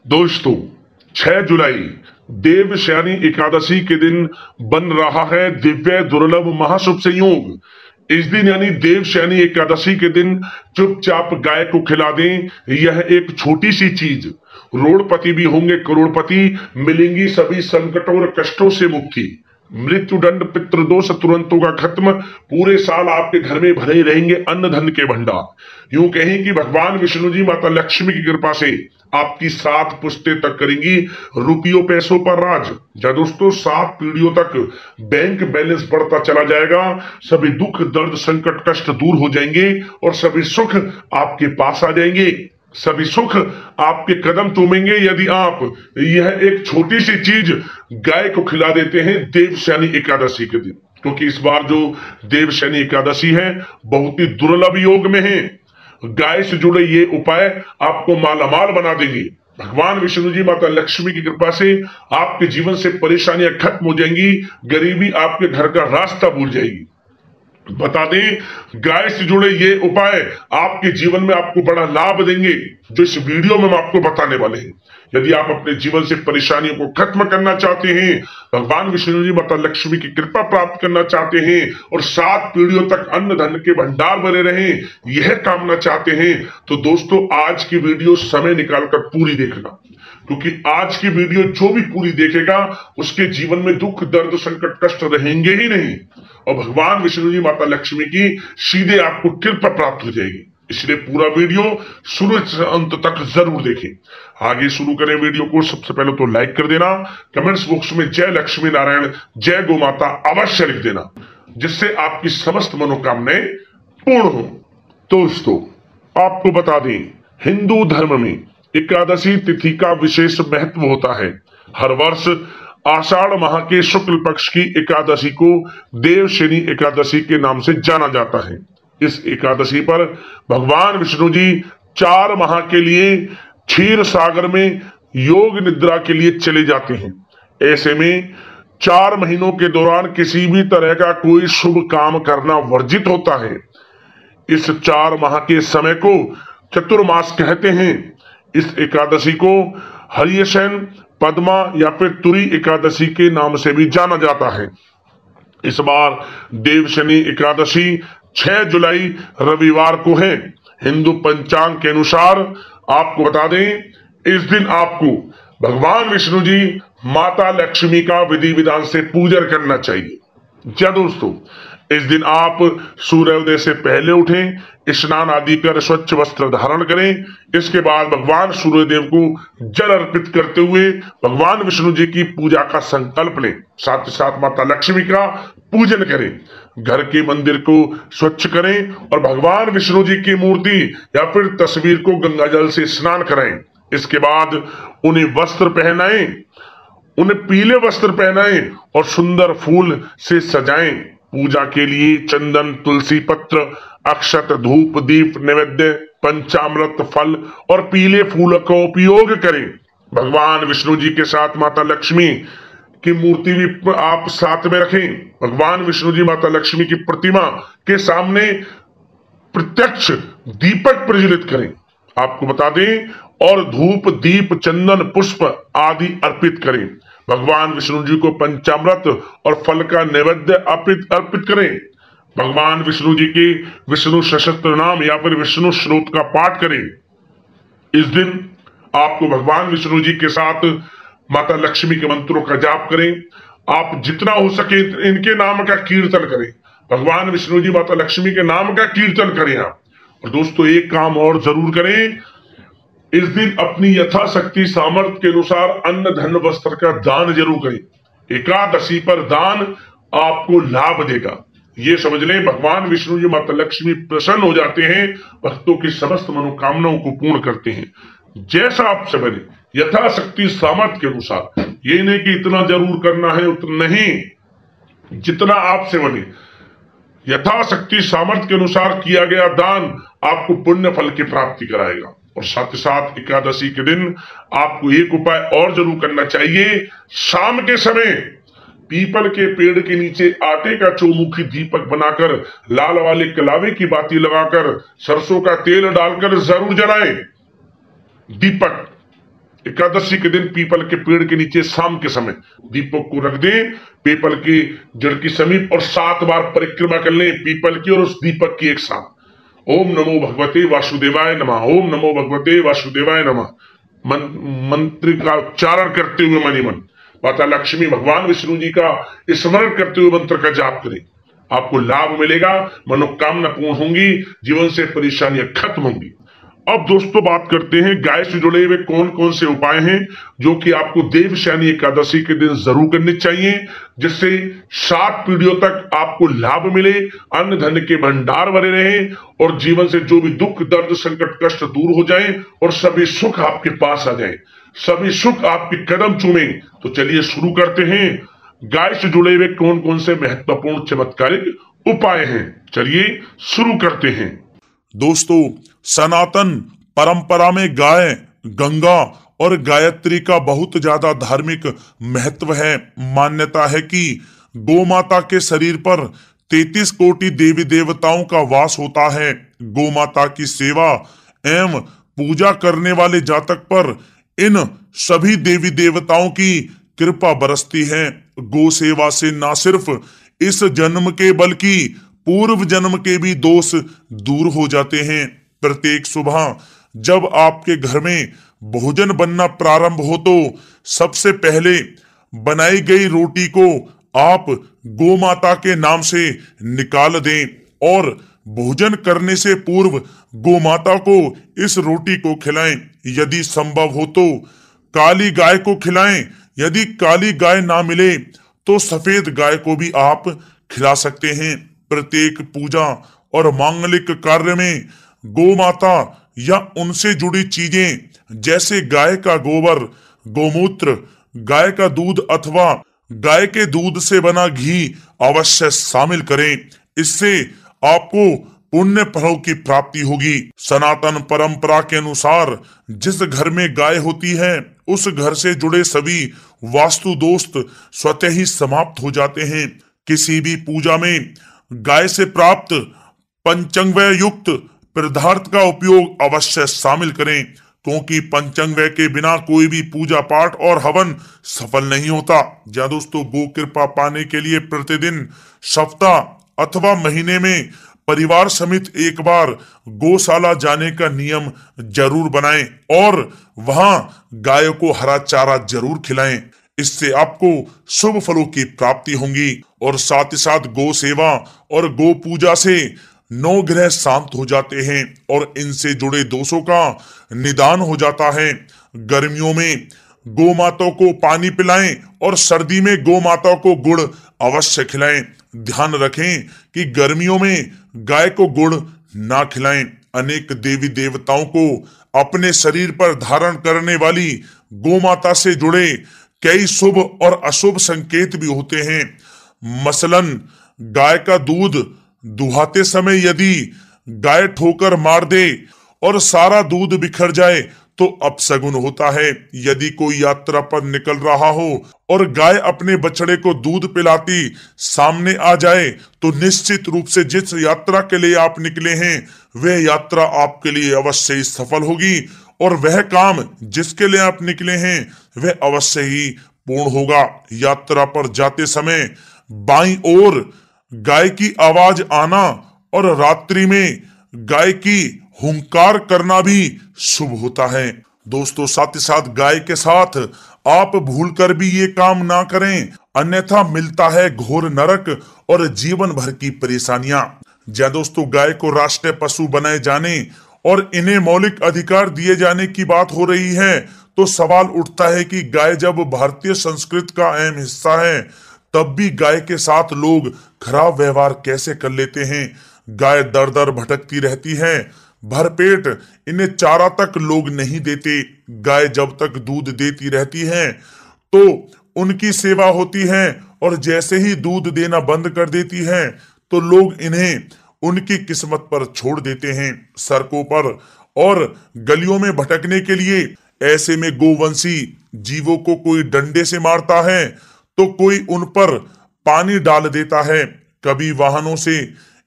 दोस्तों 6 जुलाई देवशयनी एकादशी के दिन बन रहा है दिव्य दुर्लभ महाशुभ संयोग। इस दिन यानी देवशयनी एकादशी के दिन चुपचाप गाय को खिला दें। यह एक छोटी सी चीज रोड़पति भी होंगे करोड़पति, मिलेंगी सभी संकटों और कष्टों से मुक्ति। मृत्यु दंड पितृदोष तुरंत होगा खत्म। पूरे साल आपके घर में भरे रहेंगे अन्न धन के भंडार। यूं कहें कि भगवान विष्णु जी माता लक्ष्मी की कृपा से आपकी 7 पुश्तें तक करेंगी रुपयों पैसों पर राज। या दोस्तों 7 पीढ़ियों तक बैंक बैलेंस बढ़ता चला जाएगा। सभी दुख दर्द संकट कष्ट दूर हो जाएंगे और सभी सुख आपके पास आ जाएंगे। सभी सुख आपके कदम चूमेंगे यदि आप यह एक छोटी सी चीज गाय को खिला देते हैं देवशयनी एकादशी के दिन। क्योंकि इस बार जो देवशयनी एकादशी है बहुत ही दुर्लभ योग में है। गाय से जुड़े ये उपाय आपको मालामाल बना देंगे। भगवान विष्णु जी माता लक्ष्मी की कृपा से आपके जीवन से परेशानियां खत्म हो जाएंगी। गरीबी आपके घर का रास्ता भूल जाएगी। बता दें गाय से जुड़े ये उपाय आपके जीवन में आपको बड़ा लाभ देंगे, जो इस वीडियो में हम आपको बताने वाले हैं। यदि आप अपने जीवन से परेशानियों को खत्म करना चाहते हैं, भगवान विष्णु जी माता लक्ष्मी की कृपा प्राप्त करना चाहते हैं और 7 पीढ़ियों तक अन्न धन के भंडार भरे रहें, यह कामना चाहते हैं, तो दोस्तों आज की वीडियो समय निकालकर पूरी देखना। क्योंकि आज की वीडियो जो भी पूरी देखेगा उसके जीवन में दुख दर्द संकट कष्ट रहेंगे ही नहीं और भगवान विष्णु जी माता लक्ष्मी की सीधे आपको कृपा प्राप्त हो जाएगी। इसलिए पूरा वीडियो शुरू से अंत तक जरूर देखें। आगे शुरू करें वीडियो को। सबसे पहले तो लाइक कर देना, कमेंट्स बॉक्स में जय लक्ष्मी नारायण जय गौ माता अवश्य लिख देना, जिससे आपकी समस्त मनोकामनाएं पूर्ण हो। दोस्तों आपको बता दें हिंदू धर्म में एकादशी तिथि का विशेष महत्व होता है। हर वर्ष आषाढ़ माह के शुक्ल पक्ष की एकादशी को देवशयनी एकादशी के नाम से जाना जाता है। इस एकादशी पर भगवान विष्णु जी 4 माह के लिए क्षीर सागर में योग निद्रा के लिए चले जाते हैं। ऐसे में 4 महीनों के दौरान किसी भी तरह का कोई शुभ काम करना वर्जित होता है। इस 4 माह के समय को चतुर्मास कहते हैं। इस एकादशी को हरियशयन पद्मा या फिर तुरी एकादशी के नाम से भी जाना जाता है। इस बार देवशयनी एकादशी 6 जुलाई रविवार को है। हिंदू पंचांग के अनुसार आपको बता दें इस दिन आपको भगवान विष्णु जी माता लक्ष्मी का विधि विधान से पूजन करना चाहिए। क्या दोस्तों इस दिन आप सूर्योदय से पहले उठें, स्नान आदि कर स्वच्छ वस्त्र धारण करें। इसके बाद भगवान सूर्यदेव को जल अर्पित करते हुए भगवान विष्णु जी की पूजा का संकल्प लें। साथ ही साथ माता लक्ष्मी का पूजन करें। घर के मंदिर को स्वच्छ करें और भगवान विष्णु जी की मूर्ति या फिर तस्वीर को गंगा जल से स्नान कराएं। इसके बाद उन्हें वस्त्र पहनाएं, उन्हें पीले वस्त्र पहनाएं और सुंदर फूल से सजाएं। पूजा के लिए चंदन तुलसी पत्र अक्षत धूप दीप नैवेद्य पंचामृत फल और पीले फूल का उपयोग करें। भगवान विष्णु जी के साथ माता लक्ष्मी की मूर्ति भी आप साथ में रखें। भगवान विष्णु जी माता लक्ष्मी की प्रतिमा के सामने प्रत्यक्ष दीपक प्रज्वलित करें। आपको बता दें और धूप दीप चंदन पुष्प आदि अर्पित करें। भगवान विष्णु जी को पंचामृत और फल का नैवेद्य अर्पित करें। भगवान विष्णु जी के विष्णु सहस्त्र नाम या फिर विष्णु श्लोक का पाठ करें। इस दिन आपको भगवान विष्णु जी के साथ माता लक्ष्मी के मंत्रों का जाप करें। आप जितना हो सके इनके नाम का कीर्तन करें। भगवान विष्णु जी माता लक्ष्मी के नाम का कीर्तन करें आप। और दोस्तों एक काम और जरूर करें, इस दिन अपनी यथाशक्ति सामर्थ्य के अनुसार अन्न धन वस्त्र का दान जरूर करें। एकादशी पर दान आपको लाभ देगा। ये समझ लें भगवान विष्णु जी माता लक्ष्मी प्रसन्न हो जाते हैं, भक्तों की समस्त मनोकामनाओं को पूर्ण करते हैं। जैसा आपसे बने यथाशक्ति सामर्थ्य के अनुसार, ये नहीं कि इतना जरूर करना है उतना नहीं, जितना आपसे बने यथाशक्ति सामर्थ्य के अनुसार किया गया दान आपको पुण्य फल की प्राप्ति कराएगा। और साथ ही साथ एकादशी के दिन आपको एक उपाय और जरूर करना चाहिए। शाम के समय पीपल के पेड़ के नीचे आटे का चौमुखी दीपक बनाकर लाल वाले कलावे की बाती लगाकर सरसों का तेल डालकर जरूर जलाएं दीपक। एकादशी के दिन पीपल के पेड़ के नीचे शाम के समय दीपक को रख दें, पीपल की जड़ के समीप, और 7 बार परिक्रमा कर लें पीपल की और उस दीपक की एक साथ। ओम नमो भगवते वासुदेवाय नमः, ओम नमो भगवते वासुदेवाय नमः मंत्र का उच्चारण करते हुए मनी मन माता लक्ष्मी भगवान विष्णु जी का स्मरण करते हुए मंत्र का जाप करें। आपको लाभ मिलेगा, मनोकामना पूर्ण होंगी, जीवन से परेशानियां खत्म होंगी। अब दोस्तों बात करते हैं गाय से जुड़े हुए कौन कौन से उपाय हैं जो कि आपको देवशयनी एकादशी के दिन जरूर करने चाहिए, जिससे 7 पीढ़ियों तक आपको लाभ मिले, अन्न धन के भंडार भरे रहें और जीवन से जो भी दुख दर्द संकट कष्ट दूर हो जाएं और सभी सुख आपके पास आ जाएं, सभी सुख आपके कदम चूमे। तो चलिए शुरू करते हैं गाय से जुड़े हुए कौन कौन से महत्वपूर्ण चमत्कारिक उपाय हैं। चलिए शुरू करते हैं। दोस्तों, सनातन परंपरा में गाय, गंगा और गायत्री का बहुत ज्यादा धार्मिक महत्व है। मान्यता है कि गौ माता के शरीर पर 33 कोटि देवी देवताओं का वास होता है। गौ माता की सेवा एवं पूजा करने वाले जातक पर इन सभी देवी देवताओं की कृपा बरसती है। गौ सेवा से न सिर्फ इस जन्म के बल्कि पूर्व जन्म के भी दोष दूर हो जाते हैं। प्रत्येक सुबह जब आपके घर में भोजन बनना प्रारंभ हो तो सबसे पहले बनाई गई रोटी को आप गौ माता के नाम से निकाल दें और भोजन करने से पूर्व गौ माता को इस रोटी को खिलाएं। यदि संभव हो तो काली गाय को खिलाएं। यदि काली गाय ना मिले तो सफेद गाय को भी आप खिला सकते हैं। प्रत्येक पूजा और मांगलिक कार्य में गौ माता या उनसे जुड़ी चीजें जैसे गाय का गोबर, गोमूत्र, गाय का दूध अथवा गाय के दूध से बना घी अवश्य शामिल करें। इससे आपको पुण्य फलों की प्राप्ति होगी। सनातन परंपरा के अनुसार जिस घर में गाय होती है उस घर से जुड़े सभी वास्तु दोष स्वतः ही समाप्त हो जाते हैं। किसी भी पूजा में गाय से प्राप्त पंचंगव्य युक्त पदार्थ का उपयोग अवश्य शामिल करें, क्योंकि पंचंगव्य के बिना कोई भी पूजा पाठ और हवन सफल नहीं होता। या दोस्तों, गो कृपा पाने के लिए प्रतिदिन, सप्ताह अथवा महीने में परिवार समेत एक बार गौशाला जाने का नियम जरूर बनाएं और वहां गायों को हरा चारा जरूर खिलाएं। इससे आपको शुभ फलों की प्राप्ति होगी और साथ ही साथ गौ सेवा और गौ पूजा से 9 ग्रह शांत हो जाते हैं और इनसे जुड़े दोषों का निदान हो जाता है। गर्मियों में गौ माता को पानी पिलाएं और सर्दी में गौ माता को गुड़ अवश्य खिलाएं। ध्यान रखें कि गर्मियों में गाय को गुड़ ना खिलाएं। अनेक देवी देवताओं को अपने शरीर पर धारण करने वाली गौ माता से जुड़े कई शुभ और अशुभ संकेत भी होते हैं। मसलन गाय का दूध दुहाते समय यदि गाय ठोकर मार दे और सारा दूध बिखर जाए तो अपशगुन होता है। यदि कोई यात्रा पर निकल रहा हो और गाय अपने बछड़े को दूध पिलाती सामने आ जाए तो निश्चित रूप से जिस यात्रा के लिए आप निकले हैं वह यात्रा आपके लिए अवश्य ही सफल होगी और वह काम जिसके लिए आप निकले हैं वह अवश्य ही पूर्ण होगा। यात्रा पर जाते समय बाईं ओर गाय की आवाज आना और रात्रि में गाय की हुंकार करना भी शुभ होता है। दोस्तों, साथ ही साथ गाय के साथ आप भूलकर भी ये काम ना करें, अन्यथा मिलता है घोर नरक और जीवन भर की परेशानियां। जय दोस्तों, गाय को राष्ट्रीय पशु बनाए जाने और इन्हें मौलिक अधिकार दिए जाने की बात हो रही है तो सवाल उठता है कि गाय जब भारतीय संस्कृति का अहम हिस्सा है तब भी गाय के साथ लोग खराब व्यवहार कैसे कर लेते हैं। गाय दर दर भटकती रहती है, भरपेट इन्हें चारा तक लोग नहीं देते। गाय जब तक दूध देती रहती है तो उनकी सेवा होती है और जैसे ही दूध देना बंद कर देती है तो लोग इन्हें उनकी किस्मत पर छोड़ देते हैं। सड़कों पर और गलियों में भटकने के लिए ऐसे में गोवंशी जीवों को कोई डंडे से मारता है तो कोई उन पर पानी डाल देता है। कभी वाहनों से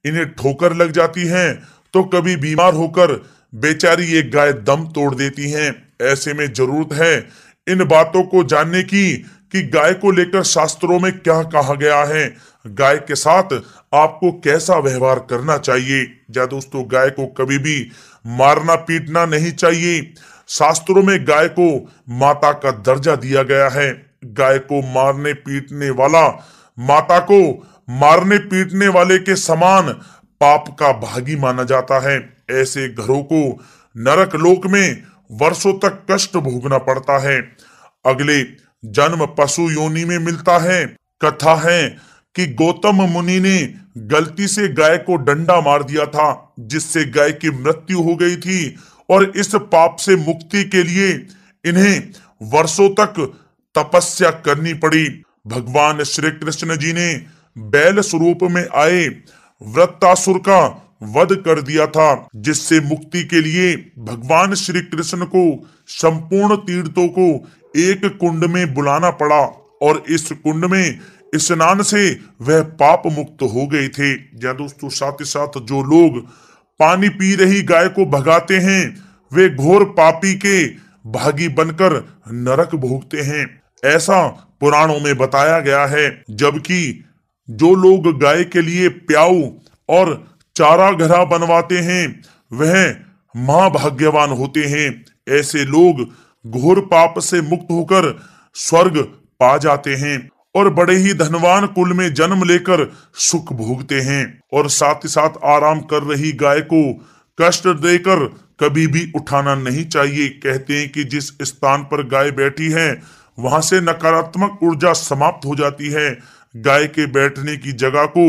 इन्हें ठोकर लग जाती है तो कभी बीमार होकर बेचारी एक गाय दम तोड़ देती है। ऐसे में जरूरत है इन बातों को जानने की कि गाय को लेकर शास्त्रों में क्या कहा गया है, गाय के साथ आपको कैसा व्यवहार करना चाहिए। या दोस्तों, गाय को कभी भी मारना पीटना नहीं चाहिए। शास्त्रों में गाय को माता का दर्जा दिया गया है। गाय को मारने पीटने वाला माता को मारने पीटने वाले के समान पाप का भागी माना जाता है। ऐसे घरों को नरक लोक में वर्षों तक कष्ट भोगना पड़ता है। अगले जन्म पशु योनि में मिलता है। कथा है कि गौतम मुनि ने गलती से गाय को डंडा मार दिया था, जिससे गाय की मृत्यु हो गई थी, और इस पाप से मुक्ति के लिए इन्हें वर्षों तक तपस्या करनी पड़ी। भगवान श्री कृष्ण जी ने बैल स्वरूप में आए वृत्तासुर का वध कर दिया था, जिससे मुक्ति के लिए भगवान श्री कृष्ण को संपूर्ण तीर्थों को एक कुंड में बुलाना पड़ा, और इस कुंड में स्नान से वह पाप मुक्त हो गए थे। या दोस्तों, साथ ही साथ जो लोग पानी पी रही गाय को भगाते हैं, वे घोर पापी के भागी बनकर नरक भोगते हैं, ऐसा पुराणों में बताया गया है। जबकि जो लोग गाय के लिए प्याऊ और चारा घरा बनवाते हैं, वह महाभाग्यवान होते हैं। ऐसे लोग घोर पाप से मुक्त होकर स्वर्ग पा जाते हैं और बड़े ही धनवान कुल में जन्म लेकर सुख भोगते हैं। और साथ ही साथ आराम कर रही गाय को कष्ट देकर कभी भी उठाना नहीं चाहिए। कहते हैं कि जिस स्थान पर गाय बैठी है, वहां से नकारात्मक ऊर्जा समाप्त हो जाती है। गाय के बैठने की जगह को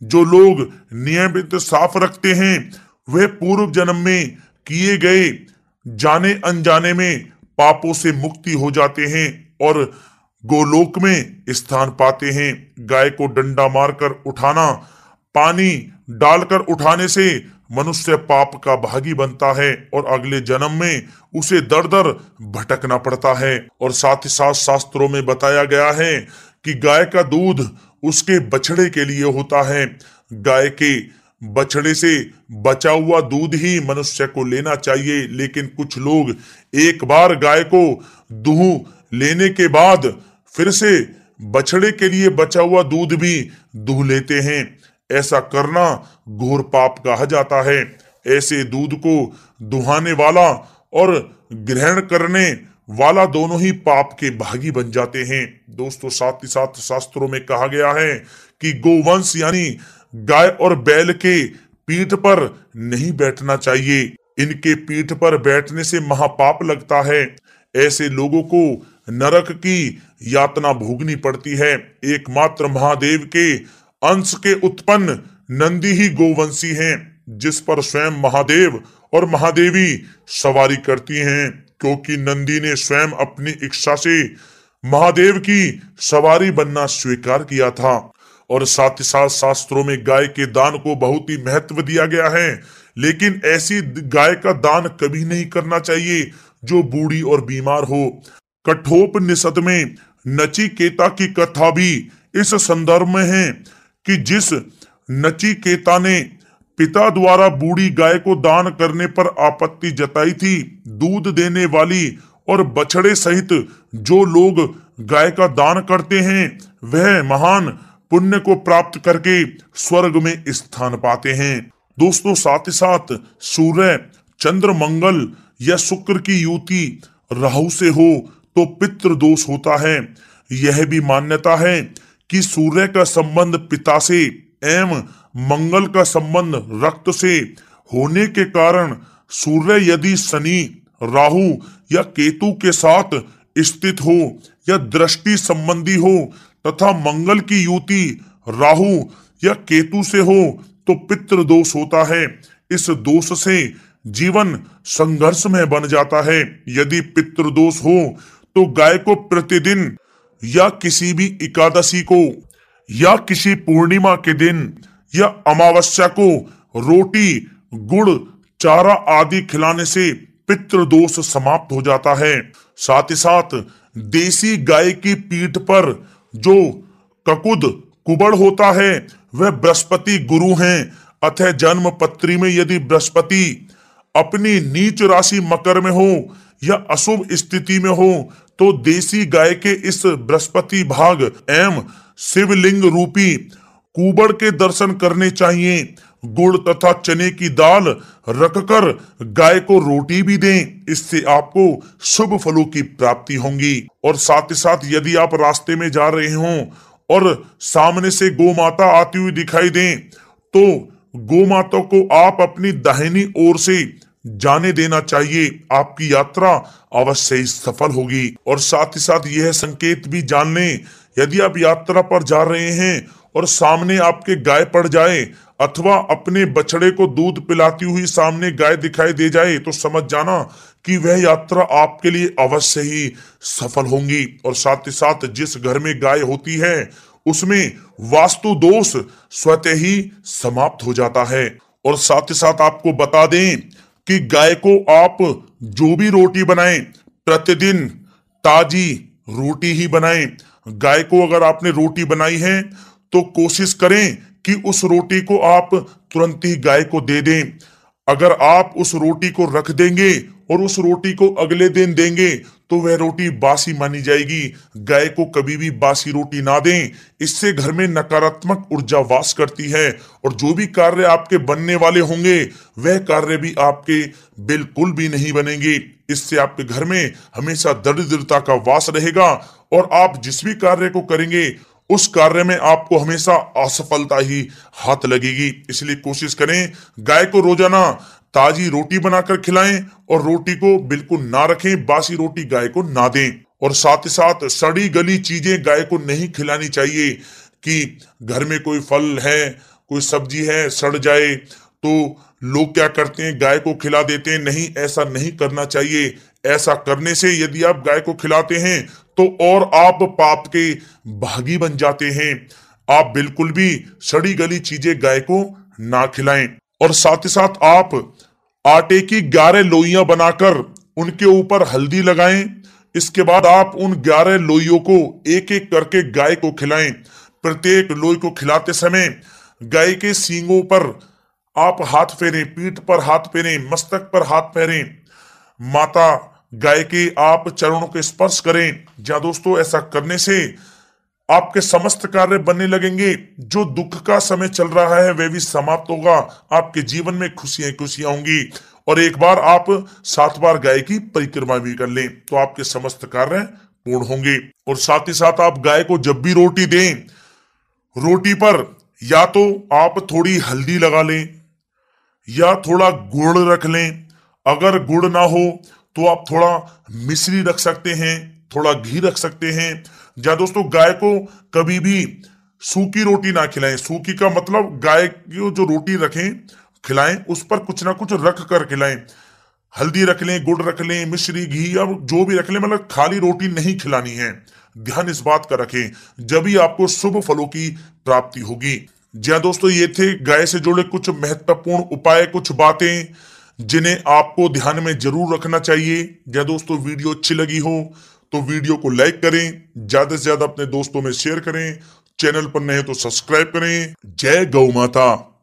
जो लोग नियमित साफ रखते हैं, वे पूर्व जन्म में किए गए जाने अनजाने में पापों से मुक्ति हो जाते हैं और गोलोक में स्थान पाते हैं। गाय को डंडा मारकर उठाना, पानी डालकर उठाने से मनुष्य पाप का भागी बनता है और अगले जन्म में उसे दर दर भटकना पड़ता है। और साथ ही साथ शास्त्रों में बताया गया है कि गाय का दूध उसके बछड़े के लिए होता है। गाय के बछड़े से बचा हुआ दूध ही मनुष्य को लेना चाहिए, लेकिन कुछ लोग एक बार गाय को दूध लेने के बाद फिर से बछड़े के लिए बचा हुआ दूध भी दूह लेते हैं। ऐसा करना घोर पाप कहा जाता है। ऐसे दूध को दुहाने वाला और ग्रहण करने वाला दोनों ही पाप के भागी बन जाते हैं। दोस्तों, साथ ही साथ शास्त्रों में कहा गया है कि गोवंश यानी गाय और बैल के पीठ पर नहीं बैठना चाहिए। इनके पीठ पर बैठने से महापाप लगता है। ऐसे लोगों को नरक की यातना भोगनी पड़ती है। एकमात्र महादेव के अंश के उत्पन्न नंदी ही गोवंशी हैं, जिस पर स्वयं महादेव और महादेवी सवारी करती हैं, क्योंकि नंदी ने स्वयं अपनी इच्छा से महादेव की सवारी बनना स्वीकार किया था। और साथ ही साथ शास्त्रों में गाय के दान को बहुत ही महत्व दिया गया है, लेकिन ऐसी गाय का दान कभी नहीं करना चाहिए जो बूढ़ी और बीमार हो। कठोपनिषद में नचिकेता की कथा भी इस संदर्भ में है कि जिस नचिकेता ने पिता द्वारा बूढ़ी गाय को दान करने पर आपत्ति जताई थी, दूध देने वाली और बछड़े सहित जो लोग गाय का दान करते हैं, वह महान पुण्य को प्राप्त करके स्वर्ग में स्थान पाते हैं। दोस्तों, साथ ही साथ सूर्य, चंद्र, मंगल या शुक्र की युति राहु से हो तो पितृ दोष होता है। यह भी मान्यता है कि सूर्य का संबंध पिता से एवं मंगल का संबंध रक्त से होने के कारण सूर्य यदि शनि, राहु या केतु के साथ स्थित हो या दृष्टि संबंधी हो तथा मंगल की युति राहु या केतु से हो तो पितृ दोष होता है। इस दोष से जीवन संघर्ष में बन जाता है। यदि पितृ दोष हो तो गाय को प्रतिदिन या किसी भी एकादशी को या किसी पूर्णिमा के दिन या अमावस्या को रोटी, गुड़, चारा आदि खिलाने से पितृ दोष समाप्त हो जाता है। साथ ही साथ देसी गाय की पीठ पर जो ककुद कुबड़ होता है वह बृहस्पति गुरु हैं। अतः जन्म पत्री में यदि बृहस्पति अपनी नीच राशि मकर में हो या अशुभ स्थिति में हो तो देसी गाय के इस बृहस्पति भाग एवं शिवलिंग रूपी कुबड़ के दर्शन करने चाहिए। गुड़ तथा चने की दाल रखकर गाय को रोटी भी दें, इससे आपको शुभ फलों की प्राप्ति होगी। और साथ ही साथ यदि आप रास्ते में जा रहे हों और सामने से गौ माता आती हुई दिखाई दें तो गौ माता को आप अपनी दाहिनी ओर से जाने देना चाहिए, आपकी यात्रा अवश्य ही सफल होगी। और साथ ही साथ यह संकेत भी जान लें, यदि आप यात्रा पर जा रहे हैं और सामने आपके गाय पड़ जाए अथवा अपने बछड़े को दूध पिलाती हुई सामने गाय दिखाई दे जाए तो समझ जाना कि वह यात्रा आपके लिए अवश्य ही सफल होगी। और साथ ही साथ जिस घर में गाय होती है उसमें वास्तु दोष स्वतः ही समाप्त हो जाता है। और साथ ही साथ आपको बता दें कि गाय को आप जो भी रोटी बनाएं प्रतिदिन ताजी रोटी ही बनाएं। गाय को अगर आपने रोटी बनाई है तो कोशिश करें कि उस रोटी को आप तुरंत ही गाय को दे दें। अगर आप उस रोटी को रख देंगे और उस रोटी को अगले दिन देंगे तो वह रोटी बासी मानी जाएगी। गाय को कभी भी बासी रोटी ना दें, इससे घर में नकारात्मक ऊर्जा वास करती है और जो भी कार्य आपके बनने वाले होंगे वह कार्य भी आपके बिल्कुल भी नहीं बनेंगे। इससे आपके घर में हमेशा दरिद्रता का वास रहेगा और आप जिस भी कार्य को करेंगे उस कार्य में आपको हमेशा असफलता ही हाथ लगेगी। इसलिए कोशिश करें गाय को रोजाना ताजी रोटी बनाकर खिलाएं और रोटी को बिल्कुल ना रखें, बासी रोटी गाय को ना दें। और साथ ही साथ सड़ी गली चीजें गाय को नहीं खिलानी चाहिए कि घर में कोई फल है, कोई सब्जी है, सड़ जाए तो लोग क्या करते हैं गाय को खिला देते हैं। नहीं, ऐसा नहीं करना चाहिए। ऐसा करने से यदि आप गाय को खिलाते हैं तो और आप पाप के भागी बन जाते हैं। आप बिल्कुल भी सड़ी गली चीजें गाय को ना खिलाएं। और साथ ही साथ आप आटे की 11 लोइयां बनाकर उनके ऊपर हल्दी लगाएं। इसके बाद आप उन 11 लोइयों को एक एक करके गाय को खिलाएं। प्रत्येक लोई को खिलाते समय गाय के सींगों पर आप हाथ फेरें, पीठ पर हाथ फेरें, मस्तक पर हाथ फेरें, माता गाय के आप चरणों के स्पर्श करें। जहां दोस्तों ऐसा करने से आपके समस्त कार्य बनने लगेंगे। जो दुख का समय चल रहा है वह भी समाप्त होगा। आपके जीवन में खुशियां खुशियां होंगी। और एक बार आप 7 बार गाय की परिक्रमा भी कर लें तो आपके समस्त कार्य पूर्ण होंगे। और साथ ही साथ आप गाय को जब भी रोटी दें, रोटी पर या तो आप थोड़ी हल्दी लगा लें या थोड़ा गुड़ रख लें। अगर गुड़ ना हो तो आप थोड़ा मिश्री रख सकते हैं, थोड़ा घी रख सकते हैं। या दोस्तों गाय को कभी भी सूखी रोटी ना खिलाएं। सूखी का मतलब गाय की जो रोटी रखें खिलाएं उस पर कुछ ना कुछ रख कर खिलाएं। हल्दी रख लें, गुड़ रख लें, मिश्री, घी या जो भी रख लें, मतलब खाली रोटी नहीं खिलानी है। ध्यान इस बात का रखें, जब ही आपको शुभ फलों की प्राप्ति होगी। जी हाँ दोस्तों, ये थे गाय से जुड़े कुछ महत्वपूर्ण उपाय, कुछ बातें जिन्हें आपको ध्यान में जरूर रखना चाहिए। या दोस्तों वीडियो अच्छी लगी हो तो वीडियो को लाइक करें, ज्यादा से ज्यादा अपने दोस्तों में शेयर करें, चैनल पर नए तो सब्सक्राइब करें। जय गौ माता।